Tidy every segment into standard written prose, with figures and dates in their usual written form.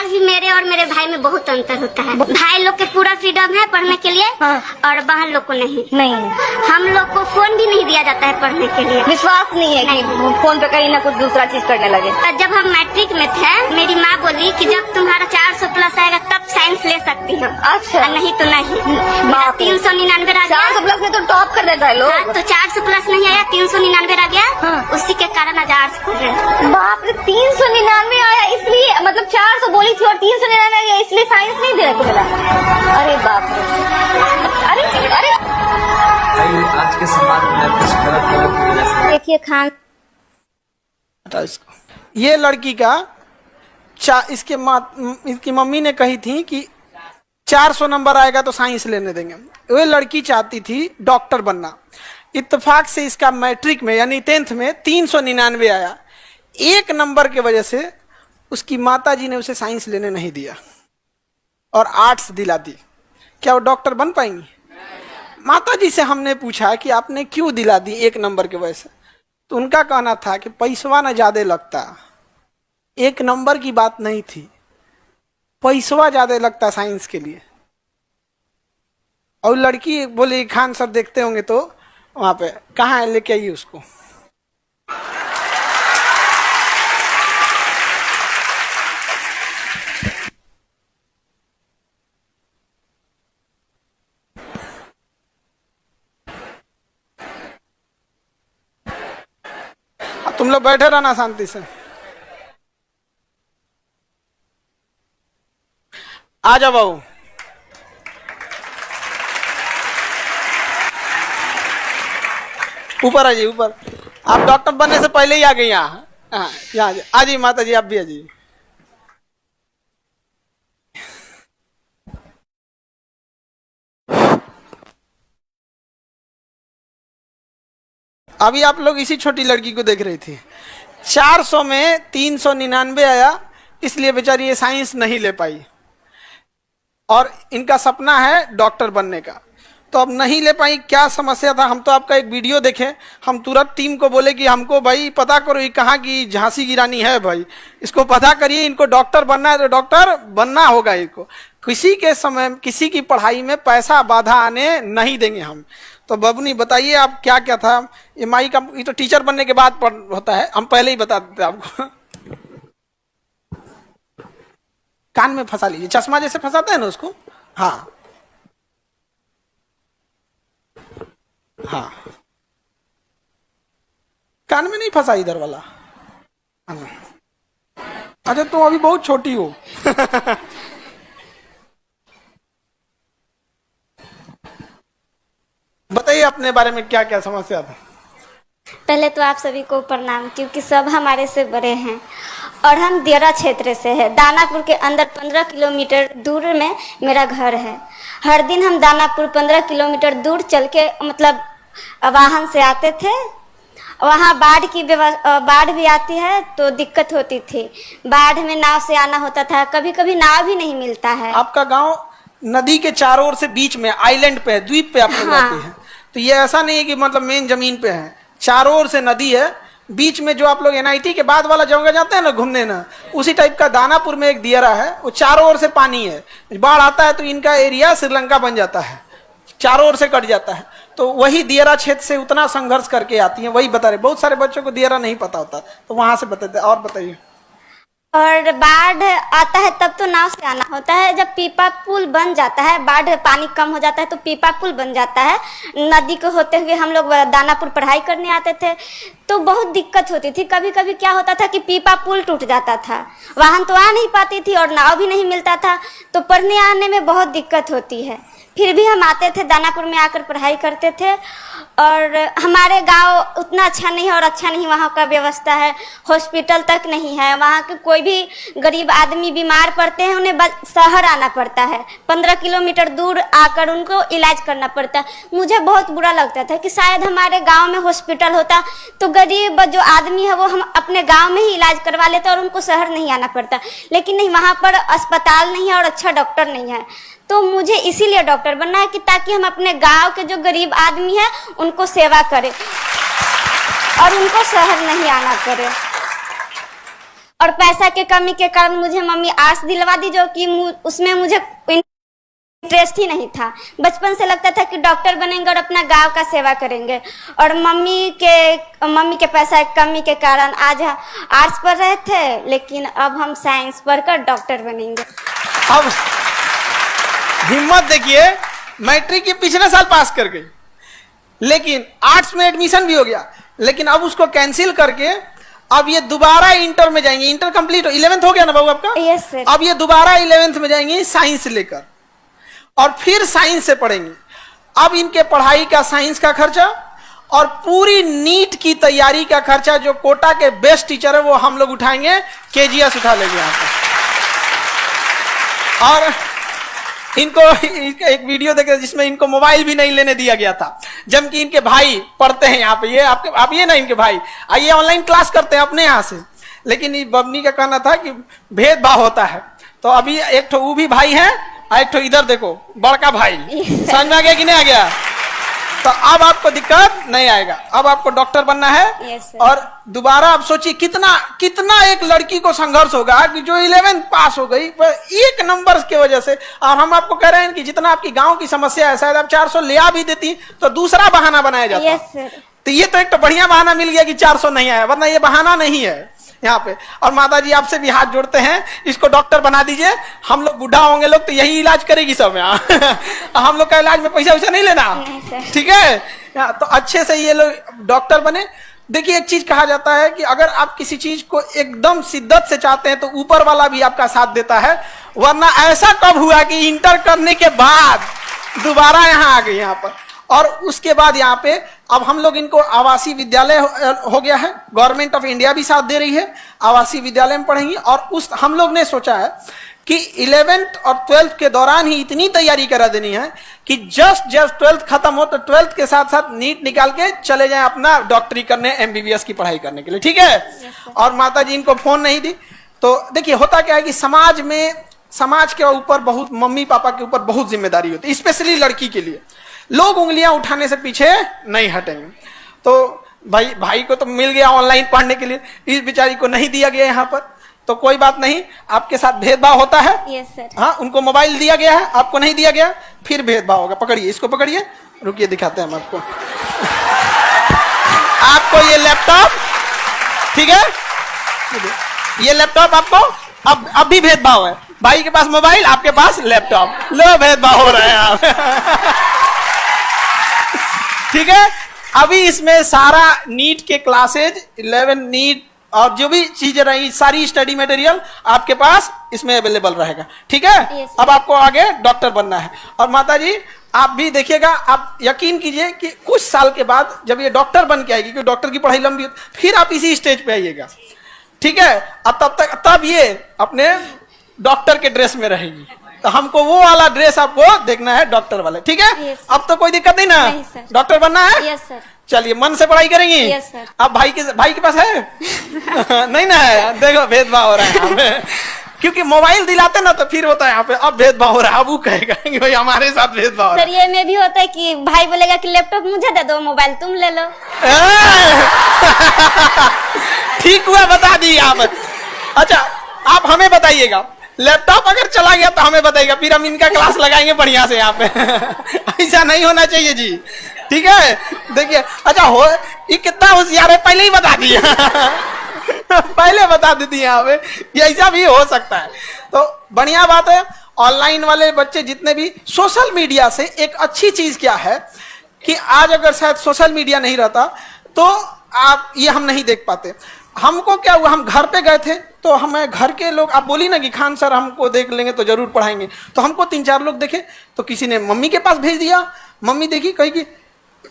भी मेरे और मेरे भाई में बहुत अंतर होता है। भाई लोग के पूरा फ्रीडम है पढ़ने के लिए और बहन लोग को नहीं। हम लोग को फोन भी नहीं दिया जाता है पढ़ने के लिए। विश्वास नहीं है कि फोन पे कहीं ना कुछ दूसरा चीज करने लगे। जब हम मैट्रिक में थे मेरी माँ बोली कि जब तुम्हारा 400 प्लस आएगा तब साइंस ले सकती हो। अच्छा। नहीं तो नहीं। 399 आ गया। 400 प्लस में तो टॉप कर देता है लोग। तो 400 प्लस नहीं आया, 399 आ गया। उसी के कारण आज आर्ट्स पढ़ रहे हैं। बाप रे, 399 आया इसलिए, मतलब 400 बोली थी और 399 आया इसलिए साइंस नहीं देने को मिला। अरे बाप रे, अरे आज के समाज में कुछ गलत लोगों की वजह से देखिए खान ये लड़की का इसकी मम्मी ने कही थी कि 400 नंबर आएगा तो साइंस लेने देंगे। वो लड़की चाहती थी डॉक्टर बनना। इत्तेफाक से इसका मैट्रिक में यानी 10th में 399 आया। एक नंबर के वजह से उसकी माताजी ने उसे साइंस लेने नहीं दिया और आर्ट्स दिला दी। क्या वो डॉक्टर बन पाएंगी? माताजी से हमने पूछा कि आपने क्यों दिला दी एक नंबर की वजह से, तो उनका कहना था कि पैसवा ना ज्यादा लगता, एक नंबर की बात नहीं थी, पैसवा ज्यादा लगता साइंस के लिए। और लड़की बोली खान सर देखते होंगे तो वहां पे कहाँ है, लेके आइए उसको। तुम लोग बैठे रहना शांति से। आ जाओ बाबू। ऊपर आ जाइए, ऊपर। आप डॉक्टर बनने से पहले ही आ गई यहाँ। यहाँ आ जाइए माता जी, आप भी आ जाइए। अभी आप लोग इसी छोटी लड़की को देख रही थी। 400 में 399 आया, इसलिए बेचारी ये साइंस नहीं ले पाई और इनका सपना है डॉक्टर बनने का। तो अब नहीं ले पाई, क्या समस्या था? हम तो आपका एक वीडियो देखे, हम तुरंत टीम को बोले कि हमको भाई पता करो ये कहाँ की झांसी की रानी है, भाई इसको पता करिए, इनको डॉक्टर बनना है तो डॉक्टर बनना होगा। इनको किसी के समय किसी की पढ़ाई में पैसा बाधा आने नहीं देंगे हम। तो बबनी बताइए आप क्या क्या था ये माई का? ये तो टीचर बनने के बाद होता है, हम पहले ही बता देते आपको। कान में फंसा लीजिए, चश्मा जैसे फंसाते हैं ना उसको। हाँ हाँ, कान में नहीं फंसा इधर वाला। अच्छा तुम अभी बहुत छोटी हो। बताइए अपने बारे में क्या क्या समस्या था। पहले तो आप सभी को प्रणाम, क्योंकि सब हमारे से बड़े हैं और हम दियरा क्षेत्र से है। दानापुर के अंदर 15 किलोमीटर दूर में मेरा घर है। हर दिन हम दानापुर 15 किलोमीटर दूर चल के मतलब वाहन से आते थे। वहाँ बाढ़ भी आती है तो दिक्कत होती थी। बाढ़ में नाव से आना होता था, कभी कभी नाव भी नहीं मिलता है। आपका गांव नदी के चारों ओर से बीच में आइलैंड पे है, द्वीप पे आप लोग रहते हैं। तो ये ऐसा नहीं है कि मतलब मेन जमीन पे है, चारों ओर से नदी है। बीच में जो आप लोग NIT के बाद वाला जगह जाते हैं ना घूमने ना, उसी टाइप का दानापुर में एक दियरा है, वो चारों ओर से पानी है। बाढ़ आता है तो इनका एरिया श्रीलंका बन जाता है, चारों ओर से कट जाता है। तो वही दियरा क्षेत्र से उतना संघर्ष करके आती है, वही बता रहे। बहुत सारे बच्चों को दियरा नहीं पता होता, तो वहां से बताते। और बताइए। और बाढ़ आता है तब तो नाव से आना होता है। जब पीपा पुल बन जाता है, बाढ़ पानी कम हो जाता है तो पीपा पुल बन जाता है। नदी को होते हुए हम लोग दानापुर पढ़ाई करने आते थे तो बहुत दिक्कत होती थी। कभी कभी क्या होता था कि पीपा पुल टूट जाता था, वाहन तो आ नहीं पाती थी और नाव भी नहीं मिलता था, तो पढ़ने आने में बहुत दिक्कत होती है। फिर भी हम आते थे, दानापुर में आकर पढ़ाई करते थे। और हमारे गांव उतना अच्छा नहीं है और अच्छा नहीं वहाँ का व्यवस्था है, हॉस्पिटल तक नहीं है। वहाँ के कोई भी गरीब आदमी बीमार पड़ते हैं उन्हें शहर आना पड़ता है, 15 किलोमीटर दूर आकर उनको इलाज करना पड़ता है। मुझे बहुत बुरा लगता था कि शायद हमारे गांव में हॉस्पिटल होता तो गरीब जो आदमी है वो हम अपने गांव में ही इलाज करवा लेते और उनको शहर नहीं आना पड़ता। लेकिन नहीं, वहाँ पर अस्पताल नहीं है और अच्छा डॉक्टर नहीं है। तो मुझे इसीलिए डॉक्टर बनना है कि ताकि हम अपने गांव के जो गरीब आदमी हैं उनको सेवा करें और उनको शहर नहीं आना पड़े। और पैसा के कमी के कारण मुझे मम्मी आर्ट्स दिलवा दी, जो कि उसमें मुझे इंटरेस्ट ही नहीं था। बचपन से लगता था कि डॉक्टर बनेंगे और अपना गांव का सेवा करेंगे, और मम्मी के पैसा की कमी के कारण आज आर्ट्स पढ़ रहे थे, लेकिन अब हम साइंस पढ़कर डॉक्टर बनेंगे। अब हिम्मत देखिए, मैट्रिक के पिछले साल पास कर गई, लेकिन आर्ट्स में एडमिशन भी हो गया, लेकिन अब उसको कैंसिल करके अब ये दोबारा इंटर में जाएंगे। इंटर कंप्लीट 11th हो गया ना बाबू आपका? Yes sir. अब ये दोबारा 11th में जाएंगे साइंस लेकर, और फिर साइंस से पढ़ेंगे। अब इनके पढ़ाई का, साइंस का खर्चा और पूरी नीट की तैयारी का खर्चा जो कोटा के बेस्ट टीचर है वो हम लोग उठाएंगे, केजीएस उठा लेंगे यहाँ पे। और इनको एक वीडियो देखे जिसमें इनको मोबाइल भी नहीं लेने दिया गया था, जबकि इनके भाई पढ़ते हैं यहाँ पे। ये आप ये ना, इनके भाई आइए ऑनलाइन क्लास करते हैं अपने यहाँ से, लेकिन बबनी का कहना था कि भेदभाव होता है। तो अभी एक ठो वो भी भाई है, एक ठो इधर देखो बड़का भाई। समझ में आ गया कि नहीं आ गया? तो अब आपको दिक्कत नहीं आएगा, अब आपको डॉक्टर बनना है। Yes sir. और दोबारा आप सोचिए कितना एक लड़की को संघर्ष होगा कि जो 11th पास हो गई एक नंबर की वजह से। और हम आपको कह रहे हैं कि जितना आपकी गांव की समस्या है, शायद आप 400 ले आ भी देती तो दूसरा बहाना बनाया जाता। Yes sir. तो ये तो एक तो बढ़िया बहाना मिल गया कि 400 नहीं आया, वरना ये बहाना नहीं है यहाँ पे। और माता जी आपसे भी हाथ जोड़ते हैं, इसको डॉक्टर बना दीजिए। हम लोग बूढ़ा होंगे लोग तो यही इलाज करेगी सब यहाँ। हम लोग का इलाज में पैसा वैसा नहीं लेना, ठीक है? तो अच्छे से ये लोग डॉक्टर बने। देखिए, एक चीज कहा जाता है कि अगर आप किसी चीज को एकदम शिद्दत से चाहते हैं तो ऊपर वाला भी आपका साथ देता है। वरना ऐसा कब हुआ कि इंटर करने के बाद दोबारा यहाँ आ गए यहाँ पर, और उसके बाद यहाँ पे अब हम लोग इनको आवासीय विद्यालय हो गया है, गवर्नमेंट ऑफ इंडिया भी साथ दे रही है, आवासीय विद्यालय में पढ़ेंगी। और उस हम लोग ने सोचा है कि 11th और 12th के दौरान ही इतनी तैयारी करा देनी है कि जस्ट 12th खत्म हो तो 12th के साथ साथ नीट निकाल के चले जाएं अपना डॉक्टरी करने, MBBS की पढ़ाई करने के लिए, ठीक है? और माता जी इनको फोन नहीं दी। तो देखिए, होता क्या है कि समाज के ऊपर बहुत, मम्मी पापा के ऊपर बहुत जिम्मेदारी होती है, स्पेशली लड़की के लिए। लोग उंगलियां उठाने से पीछे नहीं हटेंगे। तो भाई को तो मिल गया ऑनलाइन पढ़ने के लिए, इस बेचारी को नहीं दिया गया यहाँ पर। तो कोई बात नहीं, आपके साथ भेदभाव होता है। Yes sir. हाँ, उनको मोबाइल दिया गया है, आपको नहीं दिया गया, फिर भेदभाव होगा। पकड़िए, इसको पकड़िए, रुकिए दिखाते हैं हम आपको। आपको ये लैपटॉप, ठीक है, ये लैपटॉप आपको अब भी भेदभाव है। भाई के पास मोबाइल, आपके पास लैपटॉप, लो भेदभाव हो रहे हैं आप। ठीक है, अभी इसमें सारा नीट के क्लासेज, 11 नीट और जो भी चीजें रही, सारी स्टडी मटेरियल आपके पास इसमें अवेलेबल रहेगा, ठीक है? yes, अब आपको आगे डॉक्टर बनना है। और माता जी आप भी देखिएगा, आप यकीन कीजिए कि कुछ साल के बाद जब ये डॉक्टर बन के आएगी, क्योंकि डॉक्टर की पढ़ाई लंबी होती, फिर आप इसी स्टेज पे आइएगा, ठीक है? अब तब ये अपने डॉक्टर के ड्रेस में रहेगी। तो हमको वो वाला ड्रेस आपको देखना है, डॉक्टर वाला, ठीक है? yes, अब तो कोई दिक्कत नहीं ना? नहीं सर। डॉक्टर बनना है? Yes sir. चलिए, मन से पढ़ाई करेंगी? Yes sir. अब भाई के पास है? नहीं ना है? देखो भेदभाव हो रहा है यहाँ पे। क्योंकि मोबाइल दिलाते ना तो फिर होता है यहाँ पे अब भेदभाव हो रहा है। अब वो कहेगा कि भाई हमारे साथ भेदभाव हो रहा सर, ये में भी होता है कि भाई बोलेगा कि लैपटॉप मुझे दे दो, मोबाइल तुम ले लो। ठीक हुआ, बता दी आप। अच्छा, आप हमें बताइएगा, लैपटॉप अगर चला गया तो हमें बताइएगा, फिर हम इनका क्लास लगाएंगे बढ़िया से यहाँ पे। ऐसा नहीं होना चाहिए जी, ठीक है? देखिए, अच्छा हो ये कितना होशियार है, पहले ही बता दिया। पहले बता देती यहाँ पे, ये ऐसा भी हो सकता है। तो बढ़िया बात है। ऑनलाइन वाले बच्चे जितने भी, सोशल मीडिया से एक अच्छी चीज क्या है कि आज अगर शायद सोशल मीडिया नहीं रहता तो आप ये हम नहीं देख पाते। हमको क्या हुआ, हम घर पे गए थे तो हमें घर के लोग, आप बोली ना कि खान सर हमको देख लेंगे तो जरूर पढ़ाएंगे, तो हमको 3-4 लोग देखे, तो किसी ने मम्मी के पास भेज दिया, मम्मी देखी, कही कि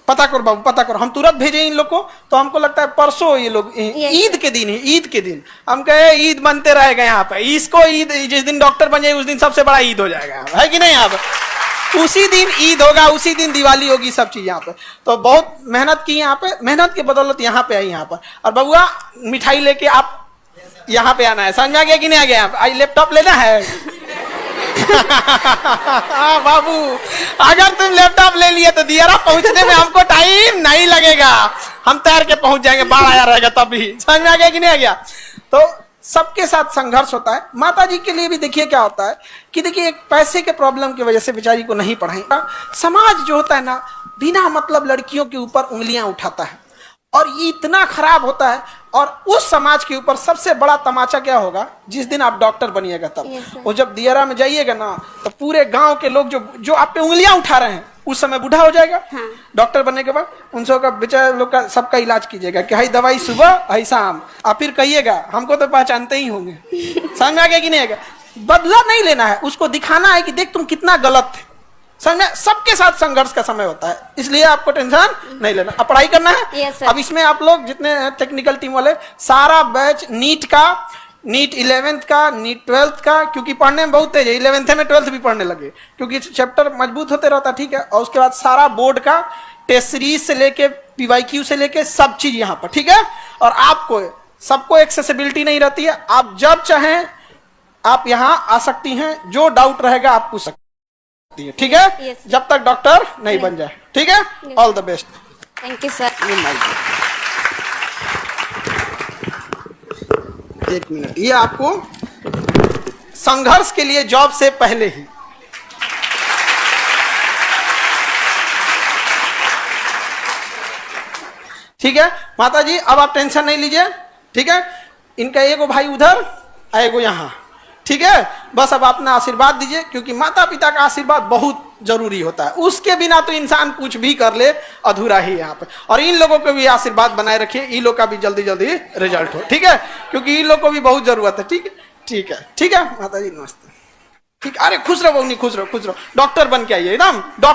पता करो बाबू, पता करो। हम तुरंत भेजे इन लोग को, तो हमको लगता है परसों ये लोग ईद के दिन है, ईद के दिन हम कहे ईद बनते रहेगा यहाँ पे, इसको ईद जिस दिन डॉक्टर बन जाए उस दिन सबसे बड़ा ईद हो जाएगा, है कि नहीं? यहाँ पे उसी दिन ईद होगा, उसी दिन दिवाली होगी, सब चीज यहाँ पे। तो बहुत मेहनत की यहाँ पे, मेहनत के बदौलत यहाँ पे आई यहाँ पर। और बबुआ मिठाई लेके आप यहाँ पे आना है, समझ में आ गया कि नहीं आ गया? यहाँ पे लैपटॉप लेना है। बाबू, अगर तुम लैपटॉप ले लिए तो दियारा पहुंचने में हमको टाइम नहीं लगेगा, हम तैर के पहुंच जाएंगे, बाढ़ आया रहेगा तब भी। समझ में आ गया कि नहीं आ गया? तो सबके साथ संघर्ष होता है। माता जी के लिए भी देखिए क्या होता है कि देखिए एक पैसे के प्रॉब्लम की वजह से बेचारी को नहीं पढ़ाई। समाज जो होता है ना, बिना मतलब लड़कियों के ऊपर उंगलियां उठाता है और ये इतना खराब होता है। और उस समाज के ऊपर सबसे बड़ा तमाचा क्या होगा, जिस दिन आप डॉक्टर बनिएगा तब। वो जब दियरा में जाइएगा ना, तो पूरे गांव के लोग जो आप पे उंगलियां उठा रहे हैं, उस समय बूढ़ा हो जाएगा। हाँ। डॉक्टर बनने के बाद उन सब का बेचारे लोग का सबका इलाज कीजिएगा कि हाई दवाई सुबह हाई शाम। आप फिर कहिएगा हमको तो पहचानते ही होंगे। समझ में आ गया कि नहीं आएगा? बदला नहीं लेना है, उसको दिखाना है कि देख तुम कितना गलत थे। समझ में? सबके साथ संघर्ष का समय होता है, इसलिए आपको टेंशन नहीं लेना। अब पढ़ाई करना है। Yes, sir. अब इसमें आप लोग जितने टेक्निकल टीम वाले, सारा बैच नीट का, नीट 11th का, नीट 12th का, क्योंकि पढ़ने में बहुत तेज है, 11th में 12th भी पढ़ने लगे क्योंकि चैप्टर मजबूत होते रहता, ठीक है। और उसके बाद सारा बोर्ड का टेस्ट सीरीज से लेके PYQ से लेके सब चीज यहाँ पर, ठीक है। और आपको सबको एक्सेसिबिलिटी नहीं रहती है, आप जब चाहें आप यहाँ आ सकती हैं, जो डाउट रहेगा आप पूछ सकती है, ठीक है। Yes, जब तक डॉक्टर नहीं बन जाए, ठीक है। All the best. Thank you sir. एक मिनट, ये आपको संघर्ष के लिए जॉब से पहले ही, ठीक है। माता जी अब आप टेंशन नहीं लीजिए, ठीक है। इनका एगो भाई उधर, एगो यहाँ, ठीक है। बस अब अपना आशीर्वाद दीजिए, क्योंकि माता पिता का आशीर्वाद बहुत जरूरी होता है। उसके बिना तो इंसान कुछ भी कर ले अधूरा ही यहाँ पे। और इन लोगों को भी आशीर्वाद बनाए रखिए, इन लोग का भी जल्दी जल्दी रिजल्ट हो, ठीक है, क्योंकि इन लोग को भी बहुत जरूरत है, ठीक है। ठीक है, ठीक है माता जी, नमस्ते। ठीक, अरे खुश रहो, नहीं खुश रहो, खुश रहो। डॉक्टर बन के आइए एकदम डॉक्टर।